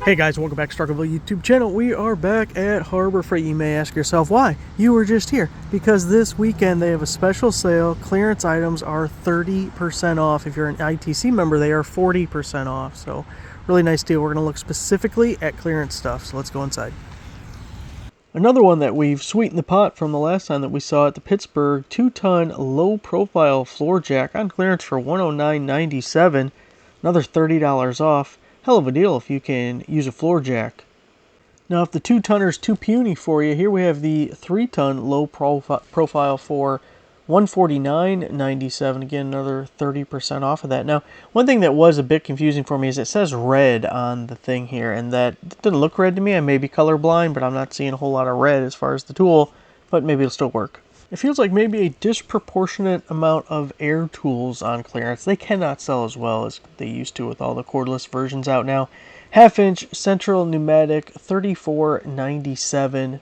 Hey guys, welcome back to Rockford YouTube channel. We are back at Harbor Freight. You may ask yourself why. You were just here because this weekend they have a special sale. Clearance items are 30% off. If you're an ITC member, they are 40% off. So really nice deal. We're going to look specifically at clearance stuff. So let's go inside. Another one that we've sweetened the pot from the last time that we saw at the Pittsburgh 2-ton low-profile floor jack on clearance for $109.97. Another $30 off. Hell of a deal if you can use a floor jack. Now if the 2-tonner is too puny for you, here we have the 3-ton low profile for $149.97. Again, another 30% off of that. Now, one thing that was a bit confusing for me is it says red on the thing here, and that didn't look red to me. I may be colorblind, but I'm not seeing a whole lot of red as far as the tool, but maybe it'll still work. It feels like maybe a disproportionate amount of air tools on clearance. They cannot sell as well as they used to with all the cordless versions out now. 1/2-inch central pneumatic, $34.97.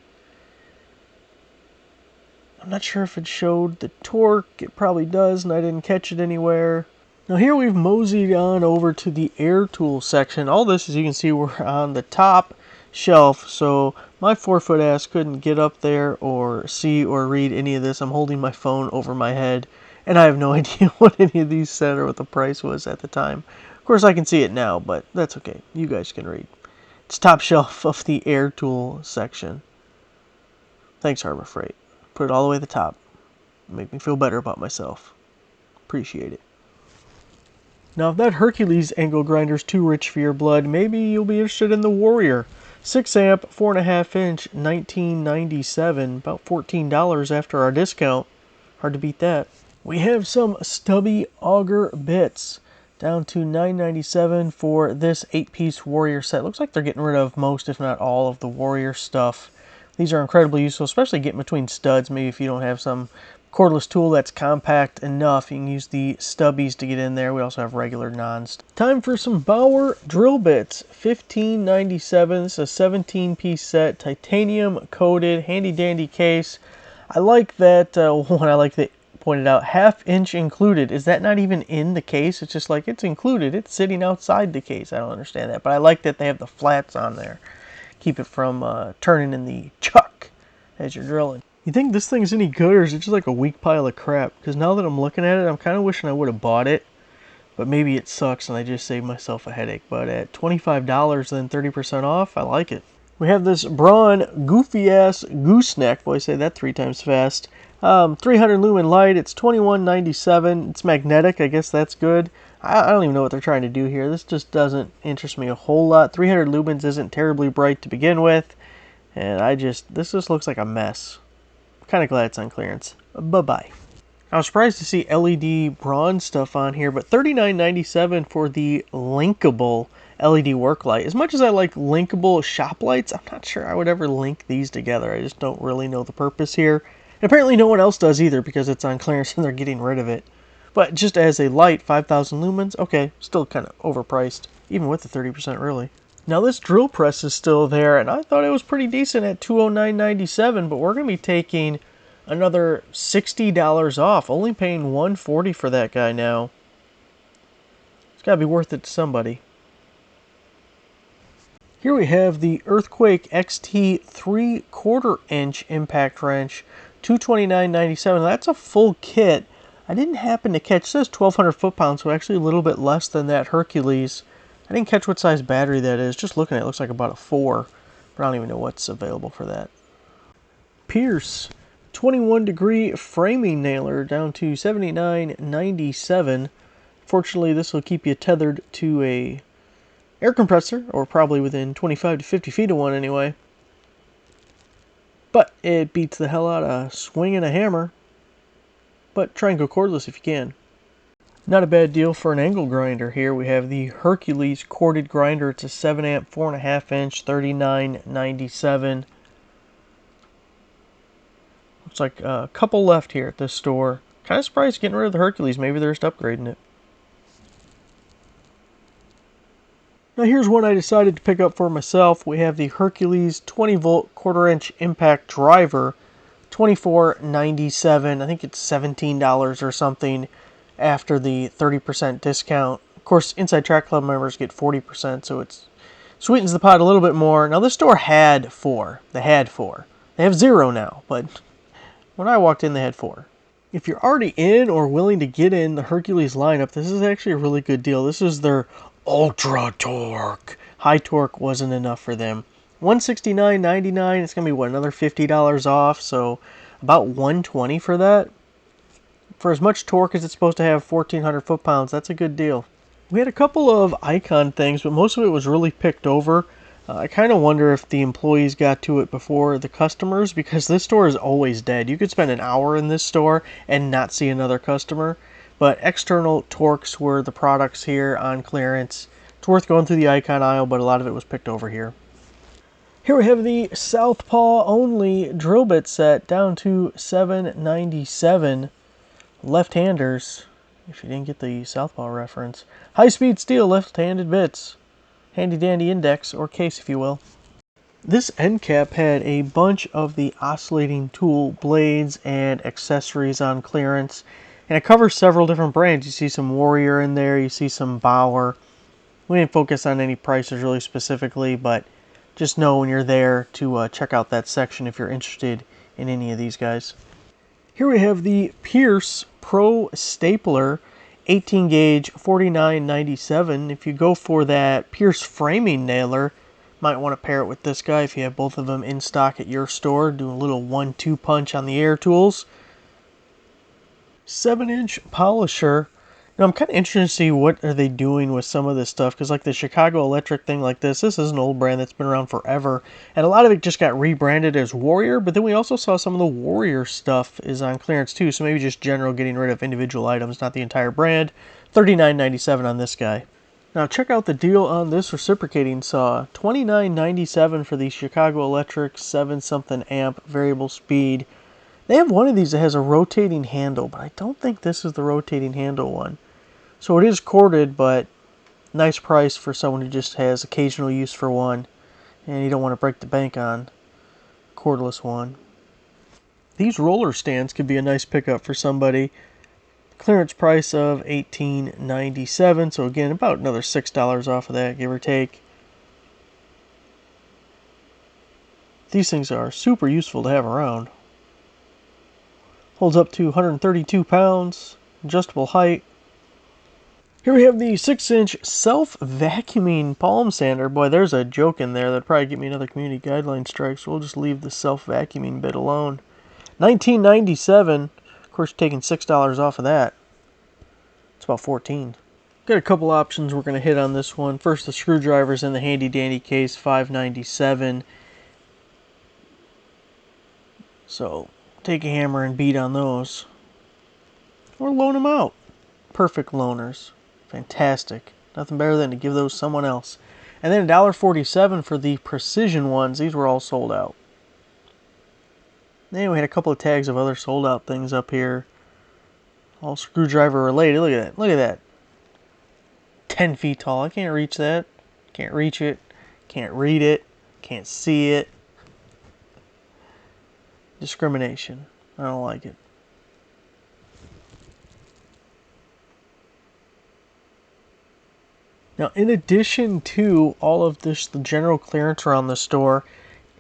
I'm not sure if it showed the torque. It probably does, and I didn't catch it anywhere. Now here we've moseyed on over to the air tool section. All this, as you can see, we're on the top shelf, so my 4-foot ass couldn't get up there or see or read any of this. I'm holding my phone over my head, and I have no idea what any of these said or what the price was at the time. Of course, I can see it now, but that's okay. You guys can read. It's top shelf of the air tool section. Thanks, Harbor Freight. Put it all the way at the top. Make me feel better about myself. Appreciate it. Now, if that Hercules angle grinder is too rich for your blood, maybe you'll be interested in the Warrior. 6 amp, 4.5-inch, $19.97, about $14 after our discount. Hard to beat that. We have some stubby auger bits, down to $9.97 for this 8-piece Warrior set. Looks like they're getting rid of most, if not all, of the Warrior stuff. These are incredibly useful, especially getting between studs. Maybe if you don't have some cordless tool that's compact enough, you can use the stubbies to get in there. We also have regular non-stub. Time for some Bauer drill bits. $15.97. This is a 17-piece set, titanium coated, handy dandy case. I like that one. I like that pointed out 1/2-inch included. Is that not even in the case? It's just like it's included. It's sitting outside the case. I don't understand that, but I like that they have the flats on there. Keep it from turning in the chuck as you're drilling. You think this thing's any good, or is it just like a weak pile of crap? Because now that I'm looking at it, I'm kind of wishing I would have bought it. But maybe it sucks and I just saved myself a headache. But at $25 then 30% off, I like it. We have this Braun goofy-ass gooseneck. Boy, I say that 3 times fast. 300 lumen light. It's $21.97. It's magnetic. I guess that's good. I don't even know what they're trying to do here. This just doesn't interest me a whole lot. 300 lumens isn't terribly bright to begin with. And this just looks like a mess. Kind of glad it's on clearance. Bye-bye. I was surprised to see LED bronze stuff on here, but $39.97 for the linkable LED work light. As much as I like linkable shop lights, I'm not sure I would ever link these together. I just don't really know the purpose here. And apparently no one else does either because it's on clearance and they're getting rid of it. But just as a light, 5,000 lumens, okay, still kind of overpriced, even with the 30% really. Now this drill press is still there, and I thought it was pretty decent at $209.97, but we're going to be taking another $60 off, only paying $140 for that guy now. It's got to be worth it to somebody. Here we have the Earthquake XT 3/4-inch impact wrench, $229.97. That's a full kit. I didn't happen to catch, it says 1,200 foot-pounds, so actually a little bit less than that Hercules. I didn't catch what size battery that is. Just looking at it, it looks like about a 4, but I don't even know what's available for that. Pierce 21-degree framing nailer, down to $79.97. Fortunately, this will keep you tethered to a air compressor, or probably within 25 to 50 feet of one anyway. But it beats the hell out of swinging a hammer. But try and go cordless if you can. Not a bad deal for an angle grinder here. We have the Hercules corded grinder. It's a 7 amp, 4.5-inch, $39.97. Looks like a couple left here at this store. Kind of surprised getting rid of the Hercules. Maybe they're just upgrading it. Now here's one I decided to pick up for myself. We have the Hercules 20-volt 1/4-inch impact driver. $24.97. I think it's $17 or something after the 30% discount. Of course, Inside Track Club members get 40%, so it's Sweetens the pot a little bit more. Now this store had 4. They had 4. They have 0 now, but when I walked in they had 4. If you're already in or willing to get in the Hercules lineup, this is actually a really good deal. This is their Ultra Torque. High torque wasn't enough for them. $169.99. It's gonna be what, another $50 off, so about $120 for that. For as much torque as it's supposed to have, 1,400 foot-pounds, that's a good deal. We had a couple of Icon things, but most of it was really picked over. I kind of wonder if the employees got to it before the customers, because this store is always dead. You could spend an hour in this store and not see another customer. But external Torques were the products here on clearance. It's worth going through the Icon aisle, but a lot of it was picked over here. Here we have the Southpaw only drill bit set down to $7.97. Left-handers, if you didn't get the Southpaw reference. High-speed steel left-handed bits. Handy-dandy index, or case if you will. This end cap had a bunch of the oscillating tool blades and accessories on clearance. And it covers several different brands. You see some Warrior in there, you see some Bauer. We didn't focus on any prices really specifically, but just know when you're there to check out that section if you're interested in any of these guys. Here we have the Pierce Pro Stapler, 18 gauge, $49.97. If you go for that Pierce framing nailer, might want to pair it with this guy if you have both of them in stock at your store. Do a little 1-2 punch on the air tools. 7-inch polisher. Now I'm kind of interested to see what are they doing with some of this stuff, because like the Chicago Electric thing like this is an old brand that's been around forever, and a lot of it just got rebranded as Warrior, but then we also saw some of the Warrior stuff is on clearance too, so maybe just general getting rid of individual items, not the entire brand. $39.97 on this guy. Now check out the deal on this reciprocating saw. $29.97 for the Chicago Electric 7-something amp variable speed. They have one of these that has a rotating handle, but I don't think this is the rotating handle one. So it is corded, but nice price for someone who just has occasional use for one, and you don't want to break the bank on a cordless one. These roller stands could be a nice pickup for somebody. Clearance price of $18.97, so again, about another $6 off of that, give or take. These things are super useful to have around. Holds up to 132 pounds, adjustable height. Here we have the 6-inch self-vacuuming palm sander. Boy, there's a joke in there that'd probably get me another community guideline strike, so we'll just leave the self-vacuuming bit alone. $19.97. Of course, taking $6 off of that. It's about $14. Got a couple options we're going to hit on this one. First, the screwdrivers in the handy-dandy case, $5.97. So, take a hammer and beat on those. Or loan them out. Perfect loaners. Fantastic. Nothing better than to give those someone else. And then $1.47 for the precision ones. These were all sold out. Then we had a couple of tags of other sold out things up here. All screwdriver related. Look at that. Look at that. 10 feet tall. I can't reach that. Can't reach it. Can't read it. Can't see it. Discrimination. I don't like it. Now, in addition to all of this, the general clearance around the store,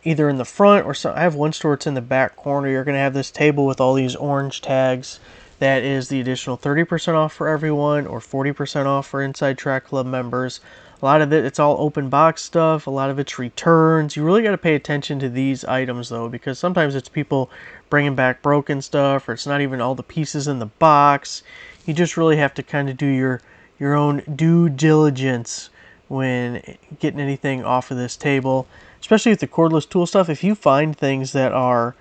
either in the front or I have one store that's in the back corner, you're going to have this table with all these orange tags. That is the additional 30% off for everyone or 40% off for Inside Track Club members. A lot of it, it's all open box stuff. A lot of it's returns. You really got to pay attention to these items, though, because sometimes it's people bringing back broken stuff, or it's not even all the pieces in the box. You just really have to kind of do your own due diligence when getting anything off of this table, especially with the cordless tool stuff. If you find things that are,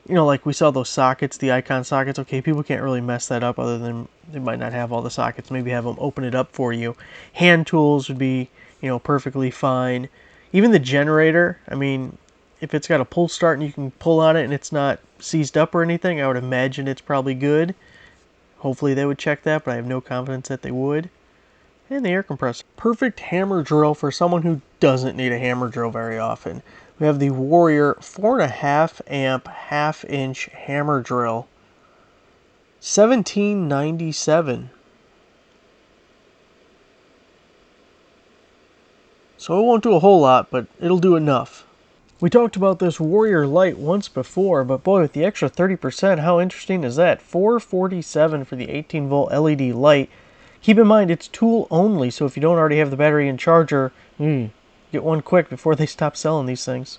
you know, like we saw those sockets, the Icon sockets, okay, people can't really mess that up other than they might not have all the sockets, maybe have them open it up for you. Hand tools would be, you know, perfectly fine. Even the generator, I mean, if it's got a pull start and you can pull on it and it's not seized up or anything, I would imagine it's probably good. Hopefully they would check that, but I have no confidence that they would. And the air compressor. Perfect hammer drill for someone who doesn't need a hammer drill very often. We have the Warrior 4.5 amp 1/2-inch hammer drill. $17.97. So it won't do a whole lot, but it'll do enough. We talked about this Warrior light once before, but boy, with the extra 30%, how interesting is that? $447 for the 18-volt LED light. Keep in mind, it's tool only, so if you don't already have the battery and charger, get one quick before they stop selling these things.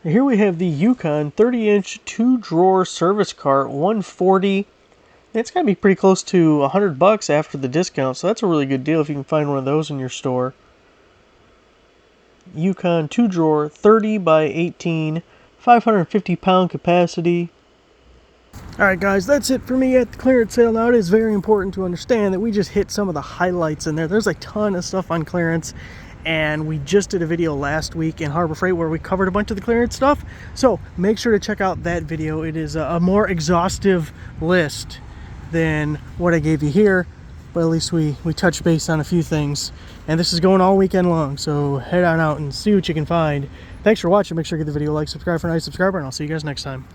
Here we have the Yukon 30-inch 2-drawer service cart, $140. It's got to be pretty close to $100 after the discount, so that's a really good deal if you can find one of those in your store. Yukon 2-drawer, 30 by 18, 550-pound capacity. Alright guys, that's it for me at the clearance sale. Now it is very important to understand that we just hit some of the highlights in there. There's a ton of stuff on clearance, and we just did a video last week in Harbor Freight where we covered a bunch of the clearance stuff. So make sure to check out that video. It is a more exhaustive list than what I gave you here, but at least we touched base on a few things. And this is going all weekend long, so head on out and see what you can find. Thanks for watching. Make sure to give the video a like, subscribe for a nice subscriber, and I'll see you guys next time.